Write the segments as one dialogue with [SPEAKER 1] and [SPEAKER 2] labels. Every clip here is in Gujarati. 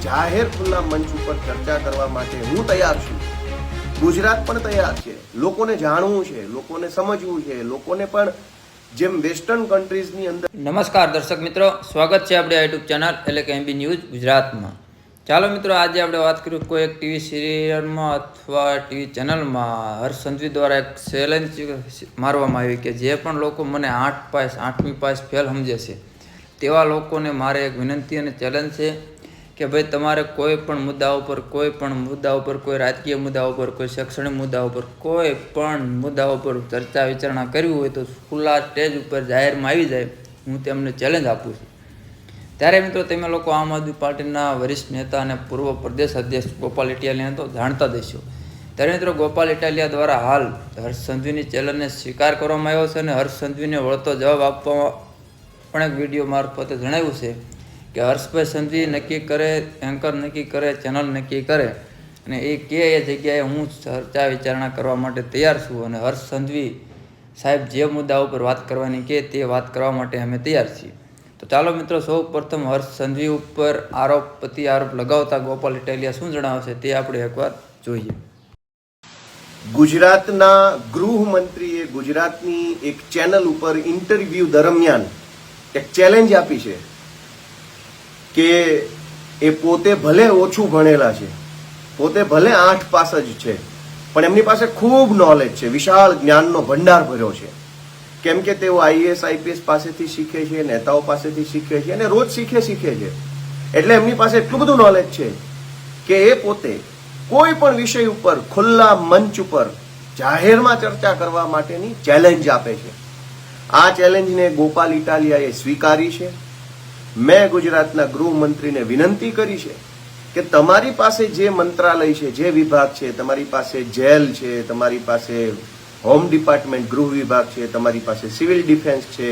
[SPEAKER 1] જાહેર ખુલ્લા મંચ ઉપર ચર્ચા કરવા માટે હું તૈયાર છું. ગુજરાત પણ તૈયાર છે. લોકોને જાણવું છે, લોકોને સમજવું છે, લોકોને પણ જેમ વેસ્ટર્ન કન્ટ્રીઝની અંદર.
[SPEAKER 2] નમસ્કાર દર્શક મિત્રો, સ્વાગત છે આપણે યુટ્યુબ ચેનલ એટલે કે MB ન્યૂઝ ગુજરાતમાં. ચાલો મિત્રો, આજે આપણે વાત કરીએ કોઈ એક ટીવી સિરિયલમાં અથવા ટીવી ચેનલમાં હર્ષ સંઘવી દ્વારા એક ચેલેન્જ મારવામાં આવી કે જે પણ લોકો મને 8મી પાસ ફેલ સમજે છે તેવા લોકોને મારે એક વિનંતી અને ચેલેન્જ છે કે ભાઈ તમારે કોઈ પણ મુદ્દા ઉપર કોઈ રાજકીય મુદ્દા ઉપર, કોઈ શૈક્ષણિક મુદ્દા ઉપર, કોઈ પણ મુદ્દા ઉપર ચર્ચા વિચારણા કરવી હોય તો ખુલ્લા સ્ટેજ ઉપર જાહેરમાં આવી જાય. હું તેમને ચેલેન્જ આપું છું. ત્યારે મિત્રો તમે લોકો આમ આદમી પાર્ટીના વરિષ્ઠ નેતા અને પૂર્વ પ્રદેશ અધ્યક્ષ ગોપાલ ઇટાલિયાને તો જાણતા દેશો. ત્યારે મિત્રો ગોપાલ ઇટાલિયા દ્વારા હાલ હર્ષ સંઘવીની ચેલેન્જને સ્વીકાર કરવામાં આવ્યો છે અને હર્ષ સંઘવીને વળતો જવાબ આપવા પણ એક વિડીયો મારફતે જણાવ્યું છે કે હર્ષભાઈ સંઘવી નક્કી કરે, એન્કર નક્કી કરે, ચેનલ નક્કી કરે અને એ જગ્યાએ હું ચર્ચા વિચારણા કરવા માટે તૈયાર છું અને હર્ષ સંઘવી સાહેબ જે મુદ્દા ઉપર વાત કરવાની કે તે વાત કરવા માટે અમે તૈયાર છીએ. તો ચાલો મિત્રો, સૌ પ્રથમ હર્ષ સંઘવી ઉપર આરોપ લગાવતા ગોપાલ ઇટાલિયા શું જણાવશે તે આપણે એકવાર જોઈએ.
[SPEAKER 1] ગુજરાતના ગૃહમંત્રીએ ગુજરાતની એક ચેનલ ઉપર ઇન્ટરવ્યુ દરમિયાન એક ચેલેન્જ આપી છે કે એ પોતે ભલે ઓછું ભણેલા છે, પોતે ભલે 8 પાસ જ છે, પણ એમની પાસે ખૂબ નોલેજ છે, વિશાળ જ્ઞાનનો ભંડાર ભર્યો છે. કેમ કે તેઓ IAS IPS પાસેથી શીખે છે, નેતાઓ પાસેથી શીખે છે અને રોજ શીખે છે. એટલે એમની પાસે એટલું બધું નોલેજ છે કે એ પોતે કોઈ પણ વિષય ઉપર ખુલ્લા મંચ ઉપર જાહેરમાં ચર્ચા કરવા માટેની ચેલેન્જ આપે છે. આ ચેલેન્જને ગોપાલ ઇટાલિયાએ સ્વીકારી છે. મેં ગુજરાતના ગૃહમંત્રીને વિનંતી કરી છે કે તમારી પાસે જે મંત્રાલય છે, જે વિભાગ છે, તમારી પાસે જેલ છે, તમારી પાસે હોમ ડિપાર્ટમેન્ટ ગૃહ વિભાગ છે, તમારી પાસે સિવિલ ડિફેન્સ છે,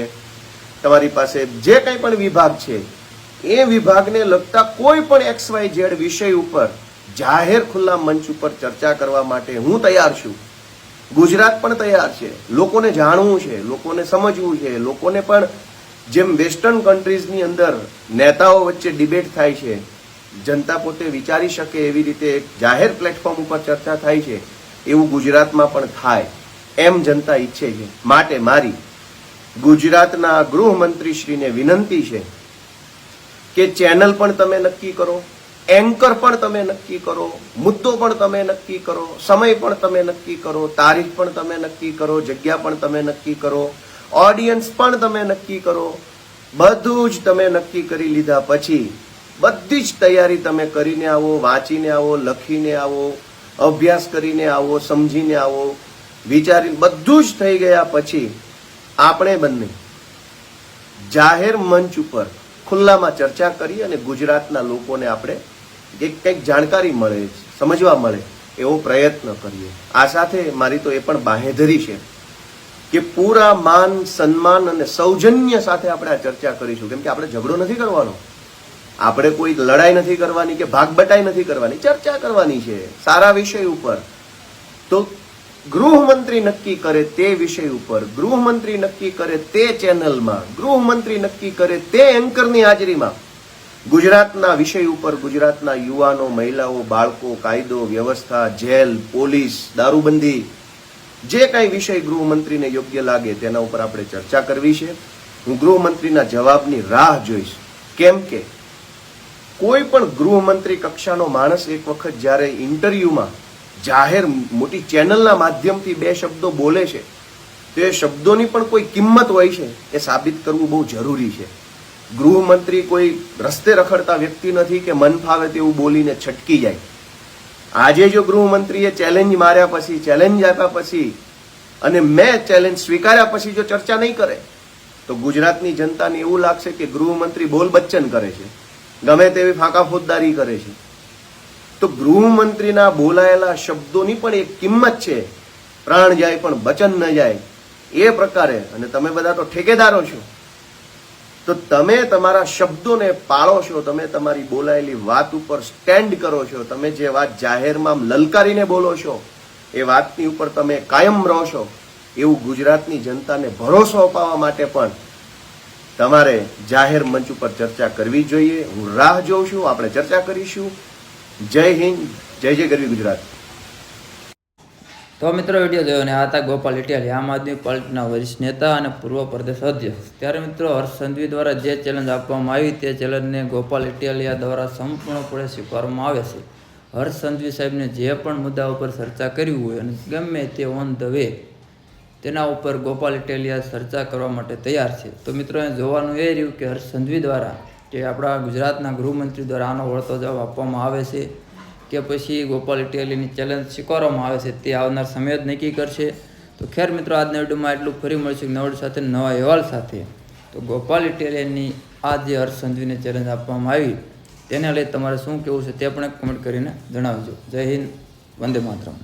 [SPEAKER 1] તમારી પાસે જે કંઈ પણ વિભાગ છે, એ વિભાગને લગતા કોઈ પણ XYZ વિષય ઉપર જાહેર ખુલ્લા મંચ ઉપર ચર્ચા કરવા માટે હું તૈયાર છું. ગુજરાત પણ તૈયાર છે. લોકોને જાણવું છે, લોકોને સમજવું છે, લોકોને પણ જેમ વેસ્ટર્ન કન્ટ્રીઝની અંદર નેતાઓ વચ્ચે ડિબેટ થાય છે, જનતા પોતે વિચારી શકે એવી રીતે એક જાહેર પ્લેટફોર્મ ઉપર ચર્ચા થાય છે, એવું ગુજરાતમાં પણ થાય એમ જનતા ઈચ્છે છે. માટે મારી ગુજરાતના ગૃહમંત્રીશ્રીને વિનંતી છે કે ચેનલ પણ તમે નક્કી કરો, એન્કર પણ તમે નક્કી કરો, મુદ્દો પણ તમે નક્કી કરો, સમય પણ તમે નક્કી કરો, તારીખ પણ તમે નક્કી કરો, જગ્યા પણ તમે નક્કી કરો, ઓડિયન્સ પણ તમે નક્કી કરો. બધું જ તમે નક્કી કરી લીધા પછી બધી જ તૈયારી તમે કરીને આવો, વાંચીને આવો, લખીને આવો, અભ્યાસ કરીને આવો, સમજીને આવો, વિચારીને બધું જ થઈ ગયા પછી આપણે બંને જાહેર મંચ ઉપર ખુલ્લામાં ચર્ચા કરી અને ગુજરાતના લોકોને આપણે કંઈક જાણકારી મળે, સમજવા મળે એવો પ્રયત્ન કરીએ. આ સાથે મારી તો એ પણ બાંહેધરી છે કે પૂરા માન, સન્માન અને સૌજન્ય સાથે આપણે આ ચર્ચા કરીશું. કેમ કે આપણે ઝઘડો નથી કરવાનો, આપણે કોઈ લડાઈ નથી કરવાની કે ભાગબટાઈ નથી કરવાની, ચર્ચા કરવાની છે સારા વિષય ઉપર. તો ગૃહમંત્રી નક્કી કરે તે વિષય ઉપર, ગૃહમંત્રી નક્કી કરે તે ચેનલમાં, ગૃહમંત્રી નક્કી કરે તે એન્કરની હાજરીમાં ગુજરાતના વિષય ઉપર ગુજરાતના યુવાનો, મહિલાઓ, બાળકો, કાયદો, વ્યવસ્થા, જેલ, પોલીસ, દારૂબંધી, જે કાંઈ વિષય ગૃહમંત્રીને યોગ્ય લાગે તેના ઉપર આપણે ચર્ચા કરવી છે. હું ગૃહમંત્રીના જવાબની રાહ જોઈશ. કેમ કે કોઈ પણ ગૃહમંત્રી કક્ષાનો માણસ એક વખત જ્યારે ઇન્ટરવ્યુમાં જાહેર મોટી ચેનલના માધ્યમથી 2 શબ્દો બોલે છે તો એ શબ્દોની પણ કોઈ કિંમત હોય છે, એ સાબિત કરવું બહુ જરૂરી છે. ગૃહમંત્રી કોઈ રસ્તે રખડતા વ્યક્તિ નથી કે મન ફાવે તેવું બોલીને છટકી જાય. આજે જો ગૃહમંત્રીએ ચેલેન્જ માર્યા પછી, ચેલેન્જ આપ્યા પછી અને મેં ચેલેન્જ સ્વીકાર્યા પછી જો ચર્ચા નહીં કરે તો ગુજરાતની જનતાને એવું લાગશે કે ગૃહમંત્રી બોલ બચ્ચન કરે છે, ગમે તેવી ફાંકા ફોજદારી કરે છે. તો ગૃહમંત્રીના બોલાયેલા શબ્દોની પણ એક કિંમત છે. પ્રાણ જાય પણ વચન ન જાય એ પ્રકારે. અને તમે બધા તો ઠેકેદારો છો, તો તમે તમારા શબ્દોને પાળો છો, તમે તમારી બોલાયેલી વાત ઉપર સ્ટેન્ડ કરો છો, તમે જે વાત જાહેરમાં લલકારીને બોલો છો એ વાતની ઉપર તમે કાયમ રહો છો, એવું ગુજરાતની જનતાને ભરોસો અપાવવા માટે પણ તમારે જાહેર મંચ ઉપર ચર્ચા કરવી જોઈએ. હું રાહ જોઉં છું, આપણે ચર્ચા કરીશું. જય હિન્દ, જય જય ગરવી ગુજરાત.
[SPEAKER 2] તો મિત્રો વિડીયો જોયો ને આ હતા ગોપાલ ઇટાલિયા, આમ આદમી પાર્ટીના વરિષ્ઠ નેતા અને પૂર્વ પ્રદેશ અધ્યક્ષ. ત્યારે મિત્રો હર્ષ સંઘવી દ્વારા જે ચેલેન્જ આપવામાં આવી તે ચેલેન્જને ગોપાલ ઇટાલિયા દ્વારા સંપૂર્ણપણે સ્વીકારવામાં આવે છે. હર્ષ સંઘવી સાહેબને જે પણ મુદ્દા ઉપર ચર્ચા કરવી હોય અને ગમે તે ઓન ધ વે તેના ઉપર ગોપાલ ઇટાલિયા ચર્ચા કરવા માટે તૈયાર છે. તો મિત્રો એ જોવાનું એ રહ્યું કે હર્ષ સંઘવી દ્વારા કે આપણા ગુજરાતના ગૃહમંત્રી દ્વારા આનો વળતો જવાબ આપવામાં આવે છે કે પછી ગોપાલ ઇટાલિયાની ચેલેન્જ સ્વીકારવામાં આવે છે, તે આવનાર સમય જ નક્કી કરશે. તો ખેર મિત્રો આજના વિડીયોમાં એટલું. ફરી મળશું નવડ સાથે નવા અહેવાલ સાથે. તો ગોપાલ ઇટાલિયાની આ જે હર્ષ સંઘવીને ચેલેન્જ આપવામાં આવી તેને લઈ તમારે શું કહેવું છે તે પણ કમેન્ટ કરીને જણાવજો. જય હિન્દ, વંદે માતરમ.